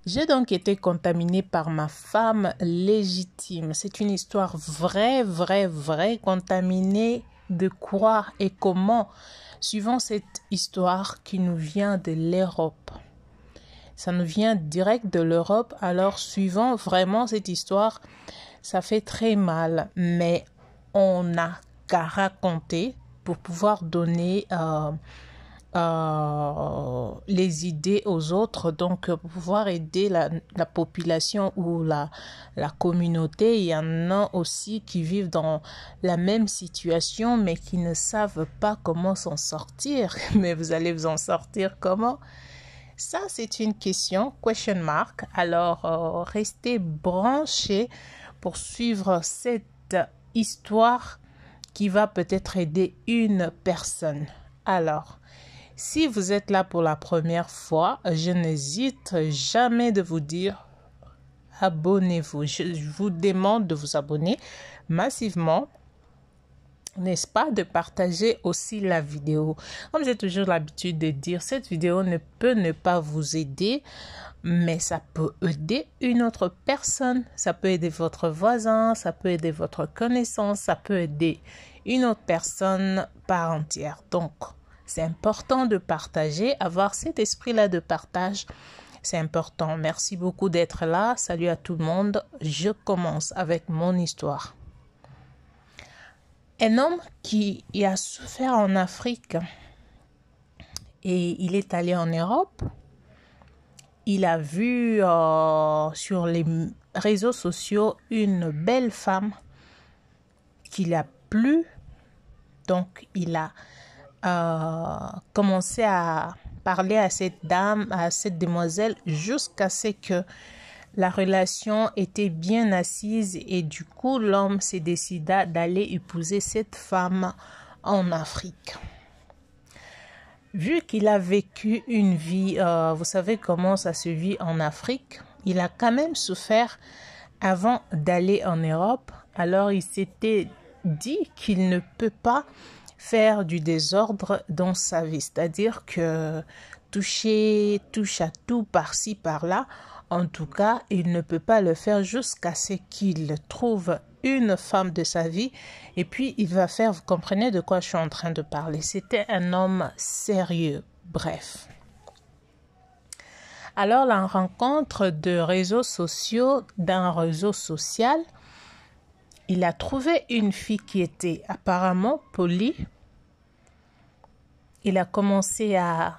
J'ai donc été contaminée par ma femme légitime. C'est une histoire vraie, contaminée de quoi et comment, suivant cette histoire qui nous vient de l'Europe. Ça nous vient direct de l'Europe, alors suivant vraiment cette histoire, ça fait très mal, mais on n'a qu'à raconter pour pouvoir donner les idées aux autres, donc pour pouvoir aider la population ou la communauté. Il y en a aussi qui vivent dans la même situation mais qui ne savent pas comment s'en sortir. Mais vous allez vous en sortir comment? Ça, c'est une question, question mark. Alors, restez branchés pour suivre cette histoire qui va peut-être aider une personne. Alors, si vous êtes là pour la première fois, je n'hésite jamais de vous dire abonnez-vous. Je vous demande de vous abonner massivement, n'est-ce pas, de partager aussi la vidéo. Comme j'ai toujours l'habitude de dire, cette vidéo ne peut ne pas vous aider, mais ça peut aider une autre personne. Ça peut aider votre voisin, ça peut aider votre connaissance, ça peut aider une autre personne par entière. Donc, c'est important de partager, avoir cet esprit-là de partage. C'est important. Merci beaucoup d'être là. Salut à tout le monde. Je commence avec mon histoire. Un homme qui a souffert en Afrique et il est allé en Europe. Il a vu sur les réseaux sociaux une belle femme qu'il a plu. Donc, il a commencé à parler à cette dame, à cette demoiselle, jusqu'à ce que la relation était bien assise et du coup, l'homme s'est décidé d'aller épouser cette femme en Afrique. Vu qu'il a vécu une vie, vous savez comment ça se vit en Afrique, il a quand même souffert avant d'aller en Europe. Alors, il s'était dit qu'il ne peut pas faire du désordre dans sa vie, c'est-à-dire que touche à tout par-ci, par-là. En tout cas, il ne peut pas le faire jusqu'à ce qu'il trouve une femme de sa vie. Et puis, il va faire, vous comprenez de quoi je suis en train de parler. C'était un homme sérieux. Bref. Alors, la rencontre de réseaux sociaux, d'un réseau social, il a trouvé une fille qui était apparemment polie. Il a commencé à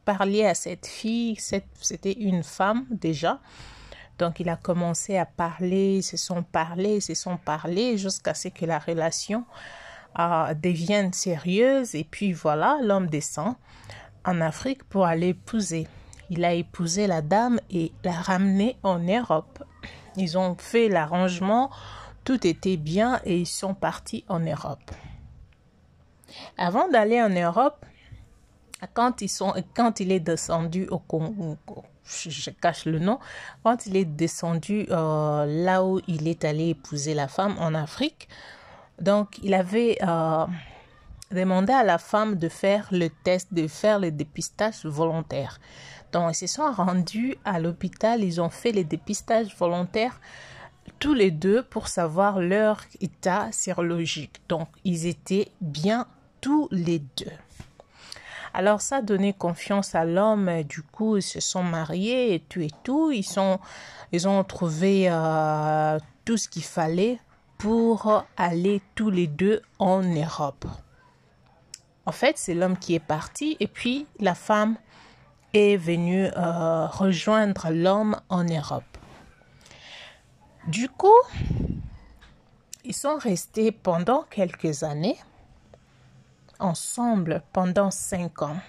parler à cette fille, c'était une femme déjà. Donc, il a commencé à parler, ils se sont parlé jusqu'à ce que la relation devienne sérieuse. Et puis voilà, l'homme descend en Afrique pour aller épouser. Il a épousé la dame et l'a ramenée en Europe. Ils ont fait l'arrangement, tout était bien et ils sont partis en Europe. Avant d'aller en Europe, quand il est descendu au Congo, je cache le nom, quand il est descendu là où il est allé épouser la femme en Afrique, donc il avait demandé à la femme de faire le test, de faire le dépistage volontaire. Donc ils se sont rendus à l'hôpital, ils ont fait le dépistage volontaire tous les deux pour savoir leur état sérologique. Donc ils étaient bien tous les deux. Alors, ça a donné confiance à l'homme. Du coup, ils se sont mariés et tout. Ils ont trouvé tout ce qu'il fallait pour aller tous les deux en Europe. En fait, c'est l'homme qui est parti et puis la femme est venue rejoindre l'homme en Europe. Du coup, ils sont restés pendant quelques années. Ensemble pendant 5 ans.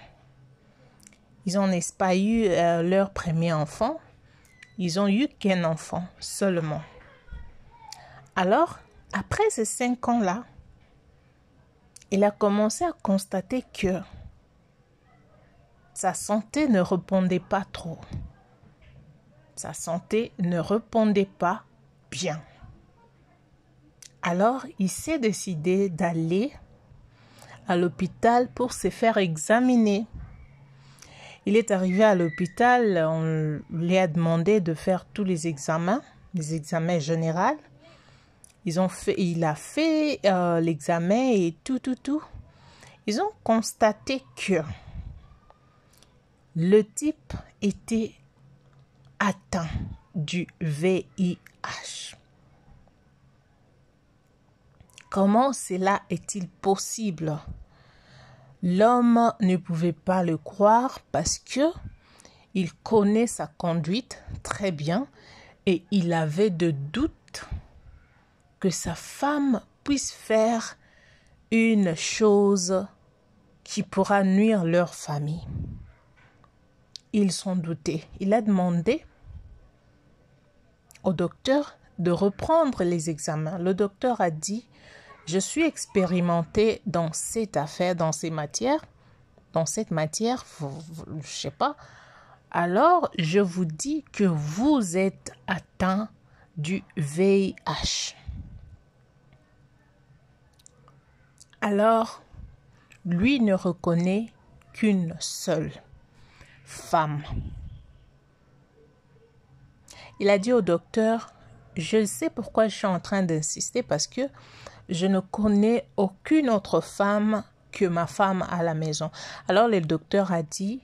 Ils n'ont pas eu leur premier enfant. Ils ont eu qu'un enfant seulement. Alors, après ces 5 ans-là, il a commencé à constater que sa santé ne répondait pas trop. Sa santé ne répondait pas bien. Alors, il s'est décidé d'aller à l'hôpital pour se faire examiner. Il est arrivé à l'hôpital, on lui a demandé de faire tous les examens généraux. Il a fait l'examen et tout. Ils ont constaté que le type était atteint du VIH. Comment cela est-il possible? L'homme ne pouvait pas le croire parce que il connaît sa conduite très bien et il avait de doutes que sa femme puisse faire une chose qui pourra nuire leur famille. Ils sont doutés. Il a demandé au docteur de reprendre les examens. Le docteur a dit: je suis expérimenté dans cette affaire, dans cette matière, je sais pas. Alors, je vous dis que vous êtes atteint du VIH. Alors, lui ne reconnaît qu'une seule femme. Il a dit au docteur: je sais pourquoi je suis en train d'insister, parce que je ne connais aucune autre femme que ma femme à la maison. Alors le docteur a dit: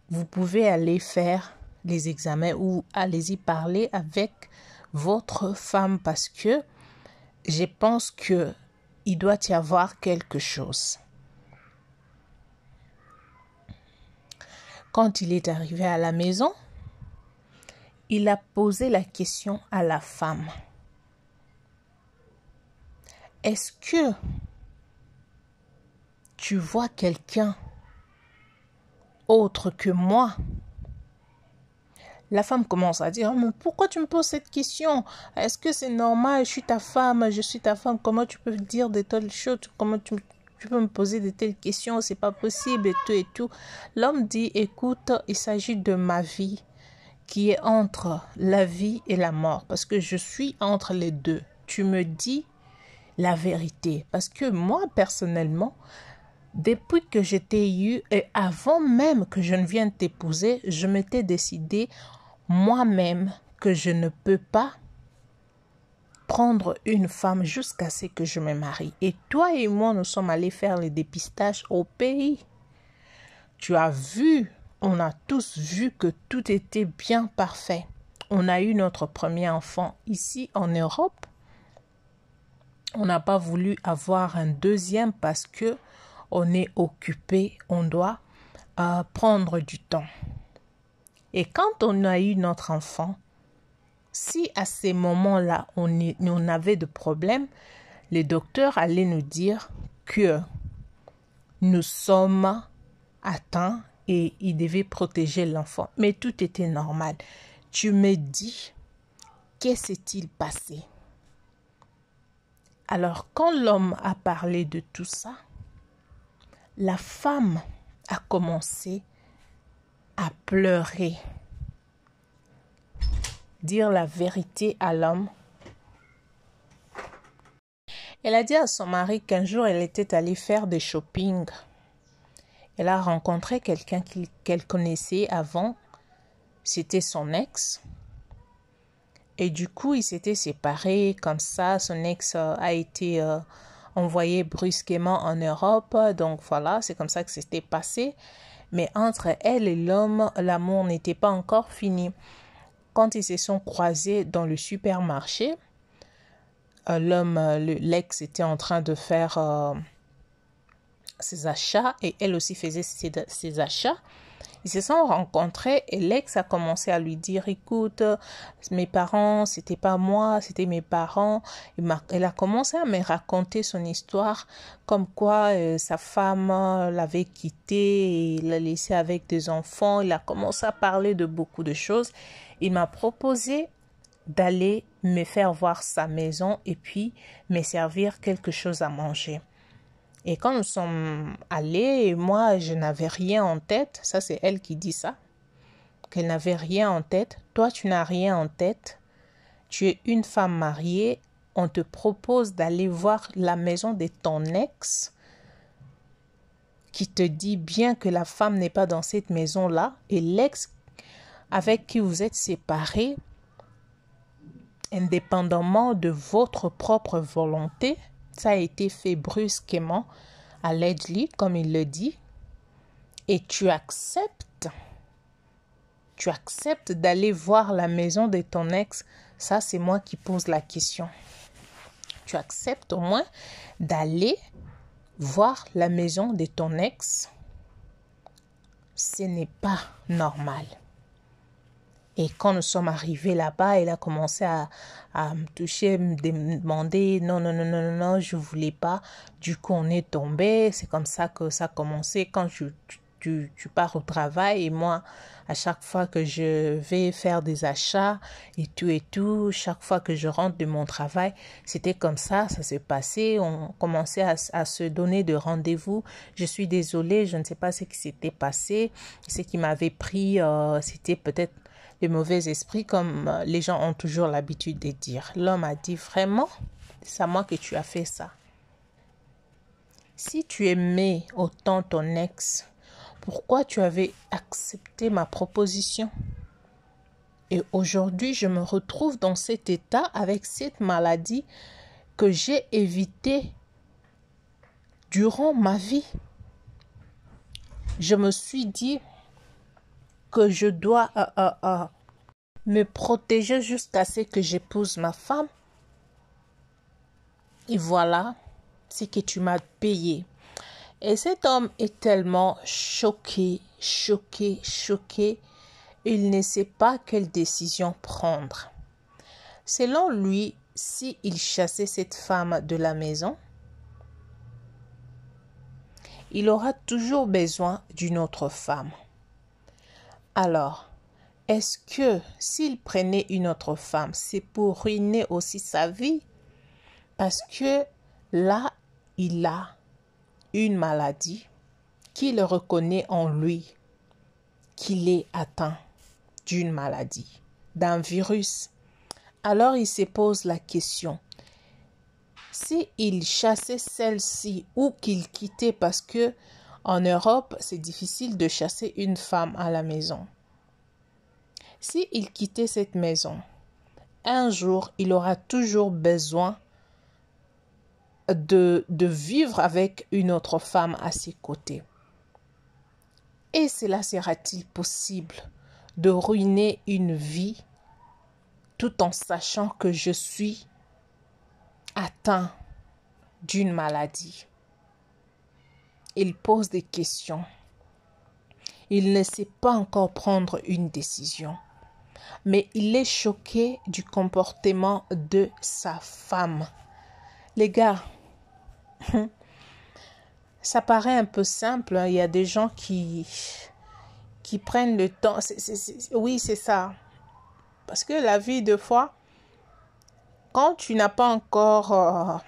vous pouvez aller faire les examens ou allez-y parler avec votre femme parce que je pense que il doit y avoir quelque chose. Quand il est arrivé à la maison, il a posé la question à la femme: est-ce que tu vois quelqu'un autre que moi? La femme commence à dire: mais pourquoi tu me poses cette question? Est-ce que c'est normal? Je suis ta femme, comment tu peux dire de telles choses? Comment tu peux me poser de telles questions? C'est pas possible et tout. L'homme dit: écoute, il s'agit de ma vie qui est entre la vie et la mort, parce que je suis entre les deux. Tu me dis la vérité, parce que moi personnellement, depuis que j'étais eu et avant même que je ne vienne t'épouser, je m'étais décidé moi-même que je ne peux pas prendre une femme jusqu'à ce que je me marie. Et toi et moi, nous sommes allés faire le dépistage au pays. Tu as vu, on a tous vu que tout était bien parfait. On a eu notre premier enfant ici en Europe. On n'a pas voulu avoir un deuxième parce que on est occupé, on doit prendre du temps. Et quand on a eu notre enfant, si à ces moments-là, on avait de problèmes, les docteurs allaient nous dire que nous sommes atteints et ils devaient protéger l'enfant. Mais tout était normal. Tu me dis, qu'est-ce qui s'est-il passé? Alors, quand l'homme a parlé de tout ça, la femme a commencé à pleurer. Dire la vérité à l'homme. Elle a dit à son mari qu'un jour, elle était allée faire des shopping. Elle a rencontré quelqu'un qu'elle connaissait avant. C'était son ex. Et du coup, ils s'étaient séparés comme ça. Son ex a été envoyé brusquement en Europe. Donc voilà, c'est comme ça que c'était passé. Mais entre elle et l'homme, l'amour n'était pas encore fini. Quand ils se sont croisés dans le supermarché, l'ex était en train de faire ses achats et elle aussi faisait ses achats. Ils se sont rencontrés et l'ex a commencé à lui dire: écoute, mes parents, c'était pas moi, c'était mes parents. Elle a commencé à me raconter son histoire, comme quoi sa femme l'avait quitté et l'a laissé avec des enfants. Il a commencé à parler de beaucoup de choses. Il m'a proposé d'aller me faire voir sa maison et puis me servir quelque chose à manger. Et quand nous sommes allés, moi, je n'avais rien en tête. Ça, c'est elle qui dit ça. Qu'elle n'avait rien en tête. Toi, tu n'as rien en tête. Tu es une femme mariée. On te propose d'aller voir la maison de ton ex qui te dit bien que la femme n'est pas dans cette maison-là et l'ex avec qui vous êtes séparés, indépendamment de votre propre volonté, ça a été fait brusquement, allegedly, comme il le dit, et tu acceptes d'aller voir la maison de ton ex, ça c'est moi qui pose la question. Tu acceptes au moins d'aller voir la maison de ton ex, ce n'est pas normal. Et quand nous sommes arrivés là-bas, elle a commencé à me toucher, me demander non, je ne voulais pas. Du coup, on est tombé. C'est comme ça que ça a commencé. Quand tu pars au travail et moi, à chaque fois que je vais faire des achats et tout, chaque fois que je rentre de mon travail, c'était comme ça s'est passé. On commençait à se donner de rendez-vous. Je suis désolée, je ne sais pas ce qui s'était passé. Ce qui m'avait pris, c'était peut-être le mauvais esprit, comme les gens ont toujours l'habitude de dire. L'homme a dit vraiment, c'est à moi que tu as fait ça. Si tu aimais autant ton ex, pourquoi tu avais accepté ma proposition? Et aujourd'hui, je me retrouve dans cet état avec cette maladie que j'ai évitée durant ma vie. Je me suis dit que je dois me protéger jusqu'à ce que j'épouse ma femme. Et voilà ce que tu m'as payé. Et cet homme est tellement choqué. Il ne sait pas quelle décision prendre. Selon lui, s'il chassait cette femme de la maison, il aura toujours besoin d'une autre femme. Alors, est-ce que s'il prenait une autre femme, c'est pour ruiner aussi sa vie? Parce que là, il a une maladie qu'il reconnaît en lui, qu'il est atteint d'une maladie, d'un virus. Alors il se pose la question, s'il chassait celle-ci ou qu'il quittait, parce que en Europe, c'est difficile de chasser une femme à la maison. S'il quittait cette maison, un jour, il aura toujours besoin de vivre avec une autre femme à ses côtés. Et cela sera-t-il possible de ruiner une vie tout en sachant que je suis atteint d'une maladie? Il pose des questions. Il ne sait pas encore prendre une décision. Mais il est choqué du comportement de sa femme. Les gars, ça paraît un peu simple. Il y a des gens qui prennent le temps. Oui, c'est ça. Parce que la vie, des fois, quand tu n'as pas encore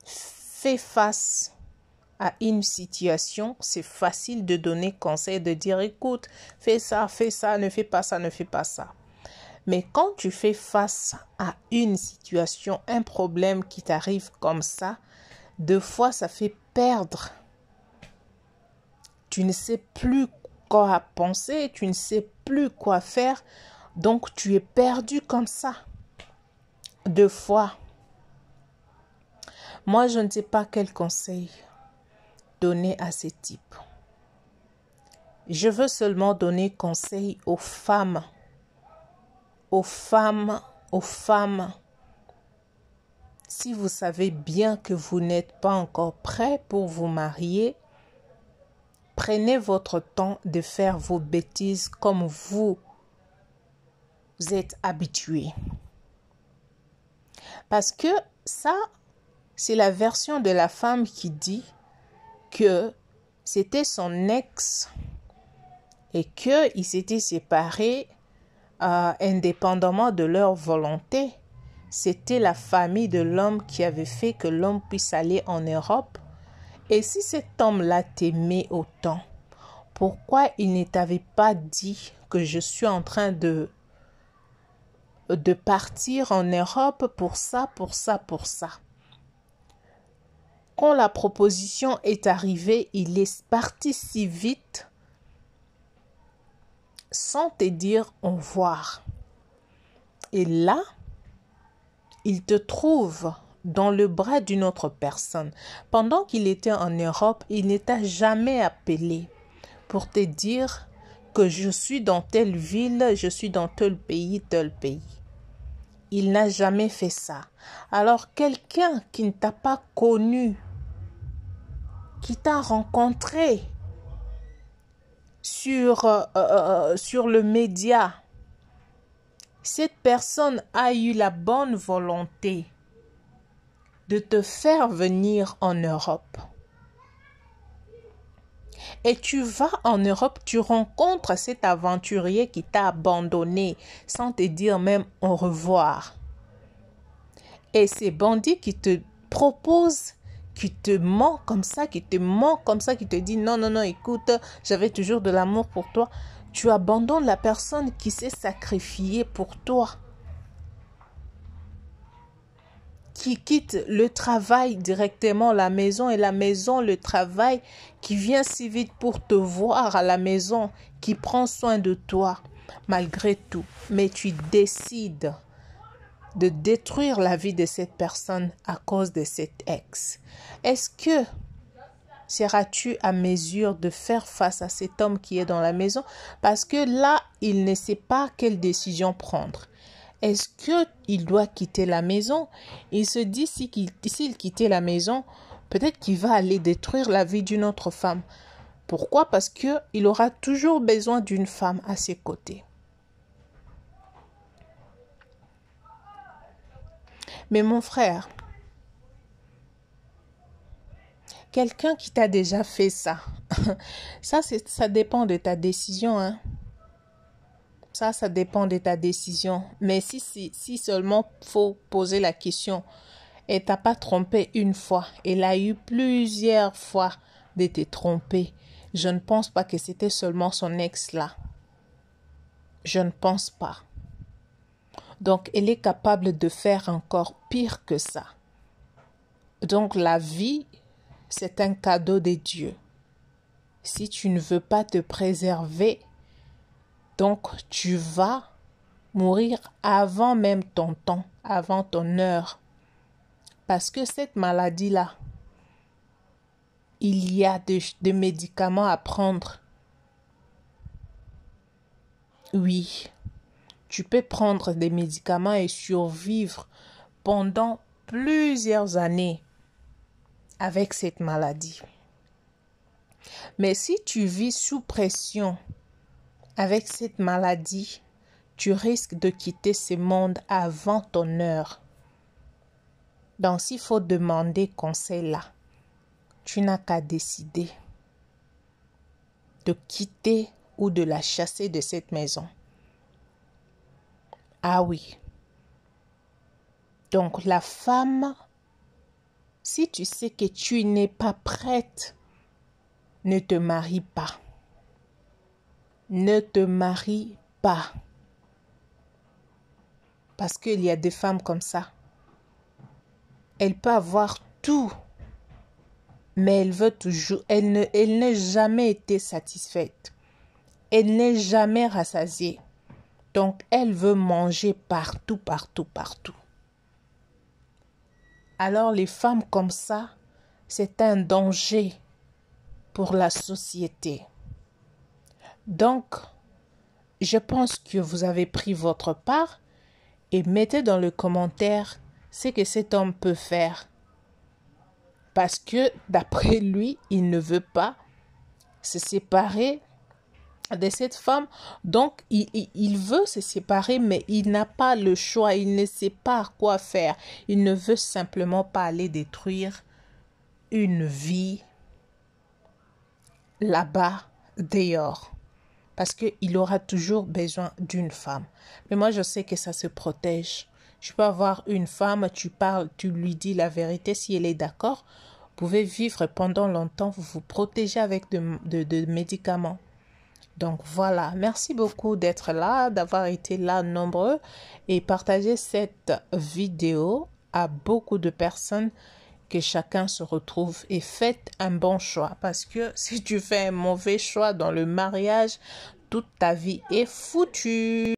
fait face à une situation, c'est facile de donner conseil, de dire, écoute, fais ça, ne fais pas ça, ne fais pas ça. Mais quand tu fais face à une situation, un problème qui t'arrive comme ça, deux fois, ça fait perdre. Tu ne sais plus quoi penser, tu ne sais plus quoi faire, donc tu es perdu comme ça. Deux fois. Moi, je ne sais pas quel conseil donner à ces types. Je veux seulement donner conseil aux femmes. Si vous savez bien que vous n'êtes pas encore prêt pour vous marier, prenez votre temps de faire vos bêtises comme vous êtes habitués. Parce que ça, c'est la version de la femme qui dit que c'était son ex et qu'ils s'étaient séparés indépendamment de leur volonté. C'était la famille de l'homme qui avait fait que l'homme puisse aller en Europe. Et si cet homme-là t'aimait autant, pourquoi il ne t'avait pas dit que je suis en train de partir en Europe pour ça? quand la proposition est arrivée, il est parti si vite sans te dire au revoir. Et là, il te trouve dans le bras d'une autre personne. Pendant qu'il était en Europe, il ne t'a jamais appelé pour te dire que je suis dans telle ville, je suis dans tel pays, tel pays. Il n'a jamais fait ça. Alors quelqu'un qui ne t'a pas connu, qui t'a rencontré sur le média, cette personne a eu la bonne volonté de te faire venir en Europe. Et tu vas en Europe, tu rencontres cet aventurier qui t'a abandonné sans te dire même au revoir. Et ces bandits qui te proposent, qui te ment comme ça, qui te dit non, non, non, écoute, j'avais toujours de l'amour pour toi. Tu abandonnes la personne qui s'est sacrifiée pour toi, qui quitte le travail directement, la maison, et la maison, le travail, qui vient si vite pour te voir à la maison, qui prend soin de toi, malgré tout. Mais tu décides de détruire la vie de cette personne à cause de cet ex. Est-ce que seras-tu à mesure de faire face à cet homme qui est dans la maison? Parce que là, il ne sait pas quelle décision prendre. Est-ce qu'il doit quitter la maison? Il se dit s'il quittait la maison, peut-être qu'il va aller détruire la vie d'une autre femme. Pourquoi? Parce qu'il aura toujours besoin d'une femme à ses côtés. Mais mon frère, quelqu'un qui t'a déjà fait ça, ça dépend de ta décision, hein. Ça dépend de ta décision. Mais si seulement faut poser la question, et t'as pas trompé une fois, elle a eu plusieurs fois de te tromper, je ne pense pas que c'était seulement son ex là. Je ne pense pas. Donc, elle est capable de faire encore pire que ça. Donc, la vie, c'est un cadeau de Dieu. Si tu ne veux pas te préserver, donc tu vas mourir avant même ton temps, avant ton heure. Parce que cette maladie-là, il y a des médicaments à prendre. Oui, tu peux prendre des médicaments et survivre pendant plusieurs années avec cette maladie. Mais si tu vis sous pression avec cette maladie, tu risques de quitter ce monde avant ton heure. Donc, s'il faut demander conseil là, tu n'as qu'à décider de quitter ou de la chasser de cette maison. Ah oui. Donc, la femme, si tu sais que tu n'es pas prête, ne te marie pas. Ne te marie pas. Parce qu'il y a des femmes comme ça. Elle peut avoir tout, mais elle veut toujours, elle n'a jamais été satisfaite. Elle n'est jamais rassasiée. Donc, elle veut manger partout, partout, partout. Alors, les femmes comme ça, c'est un danger pour la société. Donc, je pense que vous avez pris votre part et mettez dans le commentaire ce que cet homme peut faire. Parce que, d'après lui, il ne veut pas se séparer de cette femme. Donc, il veut se séparer, mais il n'a pas le choix. Il ne sait pas quoi faire. Il ne veut simplement pas aller détruire une vie là-bas, dehors. Parce qu'il aura toujours besoin d'une femme. Mais moi, je sais que ça se protège. Tu peux avoir une femme, tu parles, tu lui dis la vérité. Si elle est d'accord, vous pouvez vivre pendant longtemps. Vous vous protégez avec de médicaments. Donc voilà, merci beaucoup d'être là, d'avoir été là nombreux et partager cette vidéo à beaucoup de personnes que chacun se retrouve et faites un bon choix. Parce que si tu fais un mauvais choix dans le mariage, toute ta vie est foutue.